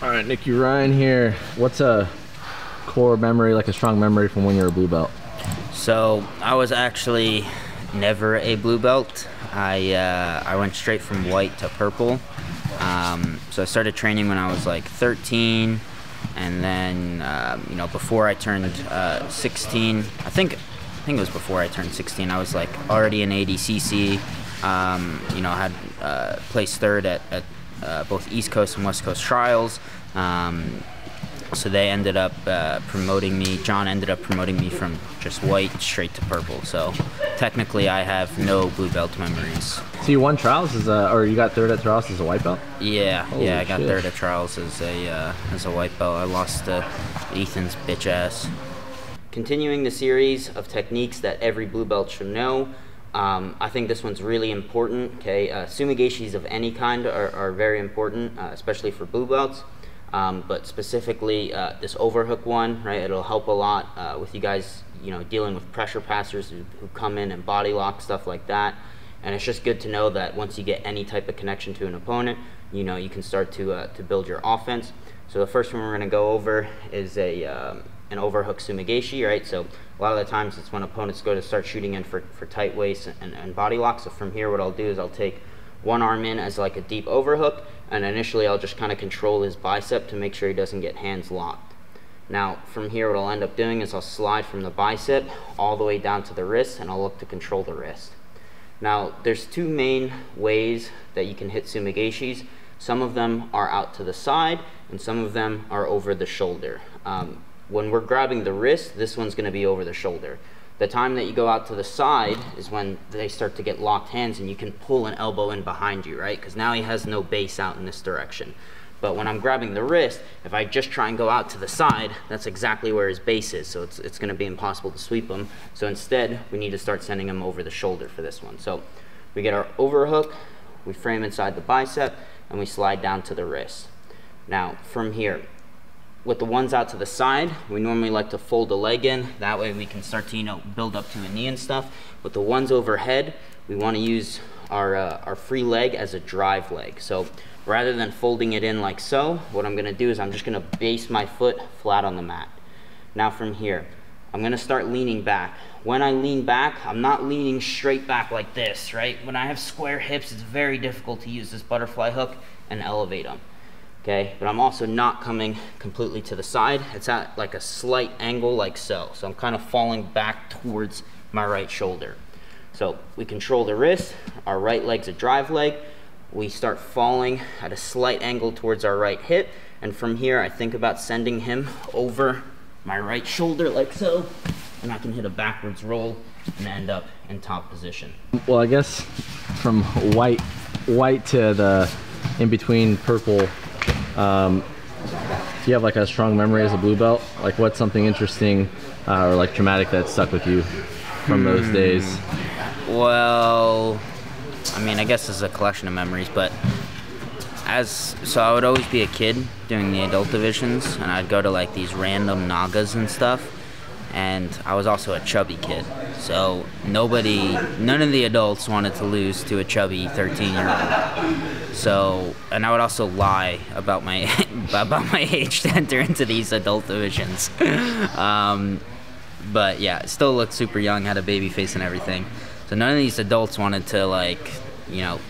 All right, Nicky Ryan here. What's a core memory, like a strong memory from when you were a blue belt? So I was actually never a blue belt. I went straight from white to purple. So I started training when I was like 13, and then you know, before I turned 16, I think it was before I turned 16, I was like already in ADCC. You know, I had placed third at both East Coast and West Coast trials. So they ended up promoting me. John ended up promoting me from just white straight to purple. So technically, I have no blue belt memories. So you won trials or you got third at trials as a white belt? Yeah, Holy yeah, I got shit. third at trials as a white belt. I lost to Ethan's bitch ass. Continuing the series of techniques that every blue belt should know. I think this one's really important. Okay, sumi-gaeshis of any kind are very important, especially for blue belts. But specifically this overhook one, right? It'll help a lot with you guys, you know, dealing with pressure passers who come in and body lock, stuff like that. And it's just good to know that once you get any type of connection to an opponent, you know, you can start to build your offense. So the first one we're going to go over is an overhook sumi-gaeshi, right? So a lot of the times it's when opponents go to start shooting in for tight waists and body locks. So from here, what I'll do is I'll take one arm in as like a deep overhook, and initially I'll just kind of control his bicep to make sure he doesn't get hands locked. Now from here, what I'll end up doing is I'll slide from the bicep all the way down to the wrist, and I'll look to control the wrist. Now there's two main ways that you can hit sumi-gaeshis. Some of them are out to the side, and some of them are over the shoulder. When we're grabbing the wrist, this one's going to be over the shoulder. The time that you go out to the side is when they start to get locked hands and you can pull an elbow in behind you, right? Because now he has no base out in this direction. But when I'm grabbing the wrist, if I just try and go out to the side, that's exactly where his base is. So it's going to be impossible to sweep him. So instead, we need to start sending him over the shoulder for this one. So we get our overhook, we frame inside the bicep, and we slide down to the wrist. Now from here, with the ones out to the side, we normally like to fold a leg in. That way we can start to, you know, build up to a knee and stuff. With the ones overhead, we want to use our free leg as a drive leg. So rather than folding it in like so, what I'm going to do is I'm just going to base my foot flat on the mat. Now from here, I'm going to start leaning back. When I lean back, I'm not leaning straight back like this, right? When I have square hips, it's very difficult to use this butterfly hook and elevate them. Okay, but I'm also not coming completely to the side. It's at like a slight angle like so. So I'm kind of falling back towards my right shoulder. So we control the wrist, our right leg's a drive leg. We start falling at a slight angle towards our right hip. And from here, I think about sending him over my right shoulder like so. And I can hit a backwards roll and end up in top position. Well, I guess from white to the in between purple, do you have like a strong memory as a blue belt? Like what's something interesting or like traumatic that stuck with you from those days? Well, I mean, I guess it's a collection of memories, but so I would always be a kid doing the adult divisions, and I'd go to like these random nagas and stuff, and I was also a chubby kid. So none of the adults wanted to lose to a chubby 13-year-old. So, and I would also lie about my age to enter into these adult divisions. But yeah, still looked super young, had a baby face and everything. So none of these adults wanted to, like, you know,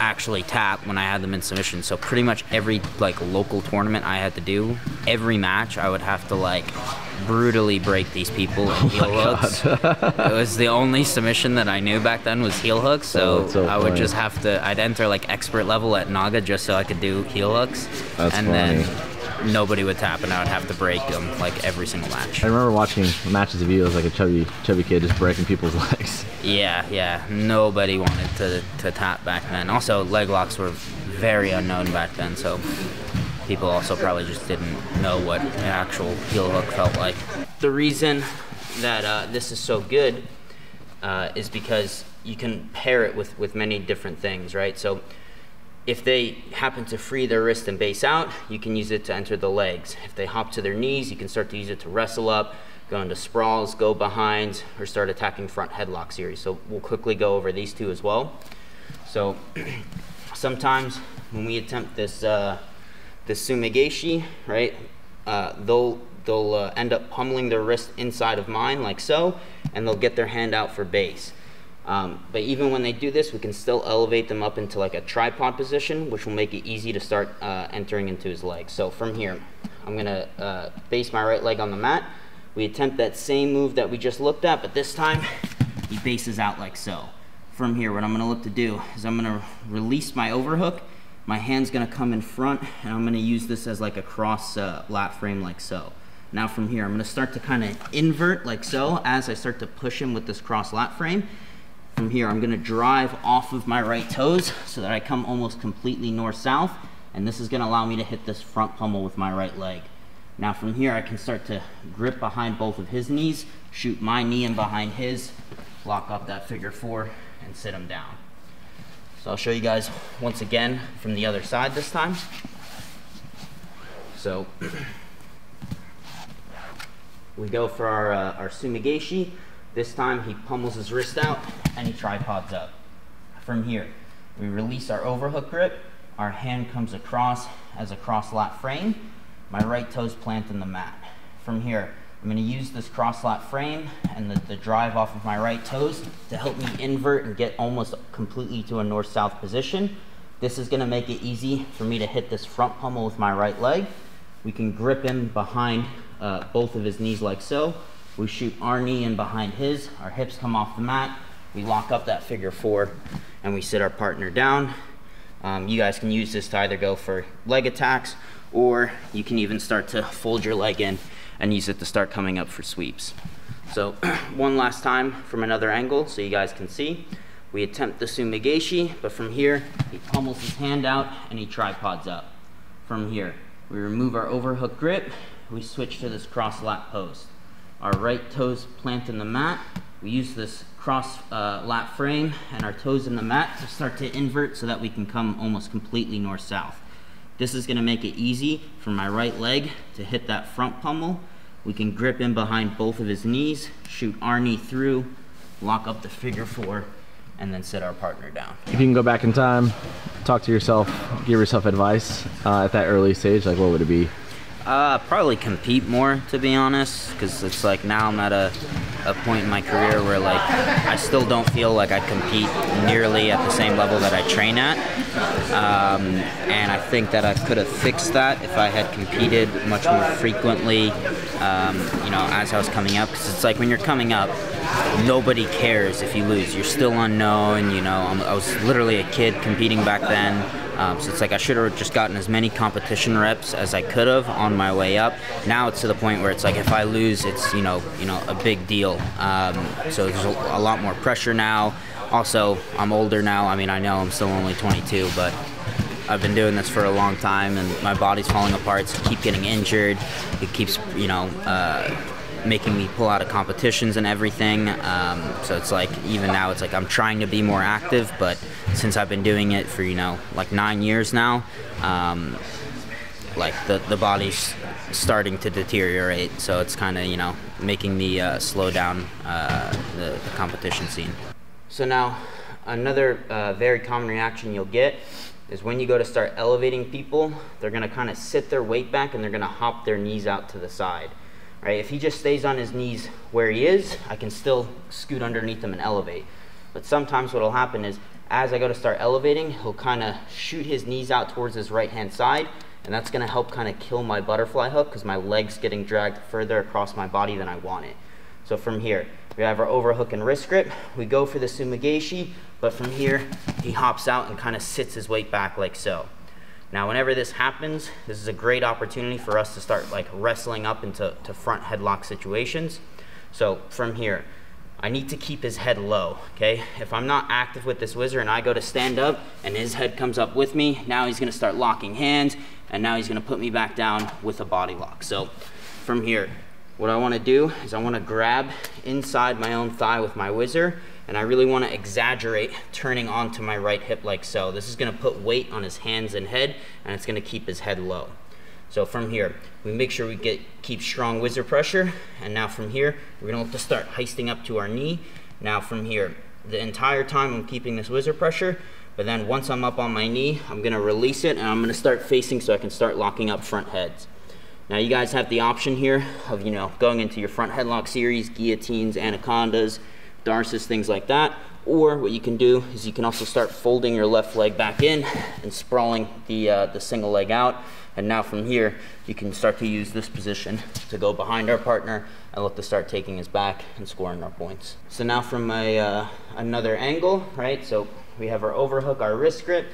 actually tap when I had them in submission. So pretty much every like local tournament I had to do, every match I would have to like brutally break these people in heel hooks. It was the only submission that I knew back then was heel hooks. So, I would just have to, I'd enter like expert level at Naga just so I could do heel hooks. That's and funny. Then nobody would tap and I would have to break them like every single match. I remember watching matches of you as like a chubby kid just breaking people's legs. Yeah, nobody wanted to tap back then. Also, leg locks were very unknown back then, so people also probably just didn't know what an actual heel hook felt like. The reason that this is so good is because you can pair it with many different things, right? So if they happen to free their wrist and base out, you can use it to enter the legs. If they hop to their knees, you can start to use it to wrestle up, go into sprawls, go behinds, or start attacking front headlock series. So we'll quickly go over these two as well. So sometimes when we attempt this the sumi-gaeshi, right, they'll end up pummeling their wrist inside of mine like so, and they'll get their hand out for base. But even when they do this, we can still elevate them up into like a tripod position, which will make it easy to start entering into his legs. So from here, I'm gonna base my right leg on the mat. We attempt that same move that we just looked at, but this time he bases out like so. From here, what I'm gonna look to do is I'm gonna release my overhook. My hand's gonna come in front, and I'm gonna use this as like a cross lat frame like so. Now from here, I'm gonna start to kind of invert like so as I start to push him with this cross lat frame. From here, I'm gonna drive off of my right toes so that I come almost completely north-south, and this is gonna allow me to hit this front pummel with my right leg. Now from here, I can start to grip behind both of his knees, shoot my knee in behind his, lock up that figure 4, and sit him down. So I'll show you guys once again from the other side this time. So we go for our sumi-gaeshi. This time he pummels his wrist out and he tripods up. From here, we release our overhook grip. Our hand comes across as a cross lat frame. My right toes plant in the mat. From here, I'm gonna use this cross lat frame and the drive off of my right toes to help me invert and get almost completely to a north-south position. This is gonna make it easy for me to hit this front pummel with my right leg. We can grip him behind both of his knees like so. We shoot our knee in behind his, our hips come off the mat, we lock up that figure 4, and we sit our partner down. You guys can use this to either go for leg attacks, or you can even start to fold your leg in and use it to start coming up for sweeps. So one last time from another angle so you guys can see. We attempt the sumi-gaeshi, but from here, he pummels his hand out and he tripods up. From here, we remove our overhook grip, we switch to this cross lat pose. Our right toes plant in the mat. We use this cross lat frame and our toes in the mat to start to invert so that we can come almost completely north-south. This is gonna make it easy for my right leg to hit that front pummel. We can grip in behind both of his knees, shoot our knee through, lock up the figure 4, and then sit our partner down. If you can go back in time, talk to yourself, give yourself advice at that early stage, like what would it be? Probably compete more, to be honest, because it's like now I'm at a point in my career where like I still don't feel like I compete nearly at the same level that I train at, and I think that I could have fixed that if I had competed much more frequently, you know, as I was coming up, because it's like when you're coming up, nobody cares if you lose. You're still unknown, you know. I was literally a kid competing back then. So it's like I should have just gotten as many competition reps as I could have on my way up. Now it's to the point where it's like if I lose, it's you know a big deal. So there's a lot more pressure now. Also, I'm older now. I mean, I know I'm still only 22, but I've been doing this for a long time, and my body's falling apart. So I keep getting injured. It keeps making me pull out of competitions and everything. So it's like even now it's like I'm trying to be more active, but since I've been doing it for like 9 years now, like the body's starting to deteriorate, so it's kind of making me slow down the competition scene. So now another very common reaction you'll get is when you go to start elevating people, they're gonna kind of sit their weight back and they're gonna hop their knees out to the side. Right? If he just stays on his knees where he is, I can still scoot underneath him and elevate. But sometimes what will happen is, as I go to start elevating, he'll kind of shoot his knees out towards his right-hand side, and that's going to help kind of kill my butterfly hook because my leg's getting dragged further across my body than I want it. So from here, we have our overhook and wrist grip. We go for the sumi-gaeshi, but from here, he hops out and kind of sits his weight back like so. Now, whenever this happens, this is a great opportunity for us to start like wrestling up into front headlock situations. So from here, I need to keep his head low, okay? If I'm not active with this whizzer and I go to stand up and his head comes up with me, now he's gonna start locking hands, and now he's gonna put me back down with a body lock. So from here, what I wanna do is I wanna grab inside my own thigh with my whizzer, and I really want to exaggerate turning onto my right hip like so. This is going to put weight on his hands and head, and it's going to keep his head low. So from here, we make sure we keep strong whizzer pressure, and now from here, we're going to look to start heisting up to our knee. Now from here, the entire time I'm keeping this whizzer pressure, But then once I'm up on my knee, I'm gonna release it and I'm gonna start facing so I can start locking up front heads. Now you guys have the option here of, you know, going into your front headlock series, guillotines, anacondas, darces, things like that. Or what you can do is you can also start folding your left leg back in and sprawling the single leg out. And now from here, you can start to use this position to go behind our partner and look to start taking his back and scoring our points. So now from another angle, right? So we have our overhook, our wrist grip.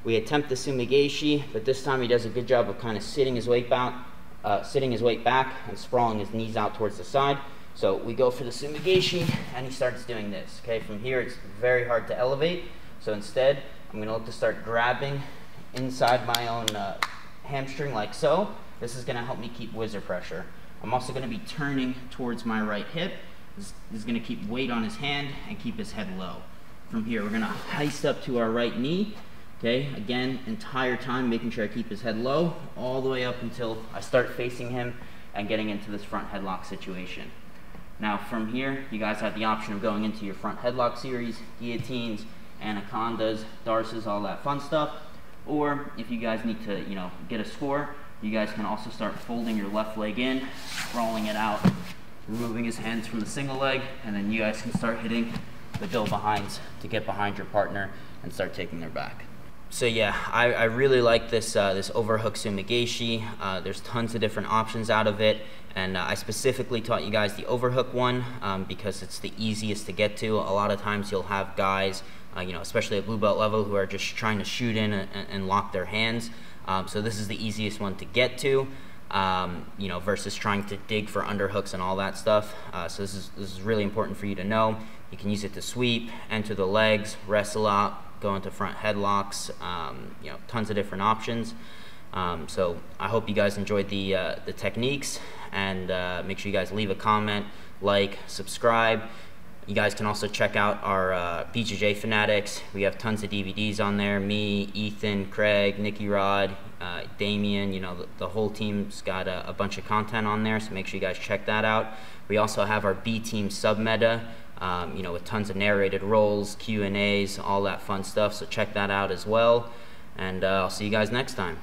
We attempt the sumi-gaeshi, but this time he does a good job of kind of sitting his weight back and sprawling his knees out towards the side. So we go for the sumi-gaeshi and he starts doing this. Okay, from here it's very hard to elevate. So instead, I'm gonna look to start grabbing inside my own hamstring like so. This is gonna help me keep whizzer pressure. I'm also gonna be turning towards my right hip. This is gonna keep weight on his hand and keep his head low. From here, we're gonna heist up to our right knee. Okay, again, entire time making sure I keep his head low, all the way up until I start facing him and getting into this front headlock situation. Now from here, you guys have the option of going into your front headlock series, guillotines, anacondas, darces, all that fun stuff. Or if you guys need to, you know, get a score, you guys can also start folding your left leg in, sprawling it out, removing his hands from the single leg, and then you guys can start hitting the bill behinds to get behind your partner and start taking their back. So yeah, I really like this this overhook sumi-gaeshi. There's tons of different options out of it, and I specifically taught you guys the overhook one because it's the easiest to get to. A lot of times you'll have guys, you know, especially at blue belt level, who are just trying to shoot in and lock their hands. So this is the easiest one to get to, you know, versus trying to dig for underhooks and all that stuff. So this is really important for you to know. You can use it to sweep, enter the legs, wrestle out, go into front headlocks, you know, tons of different options. So I hope you guys enjoyed the techniques, and make sure you guys leave a comment, like, subscribe. You guys can also check out our BJJ Fanatics. We have tons of DVDs on there. Me, Ethan, Craig, Nicky Ryan, Damien, you know, the whole team's got a bunch of content on there, so make sure you guys check that out. We also have our B Team Submeta, you know, with tons of narrated roles, Q&As, all that fun stuff, so check that out as well. And I'll see you guys next time.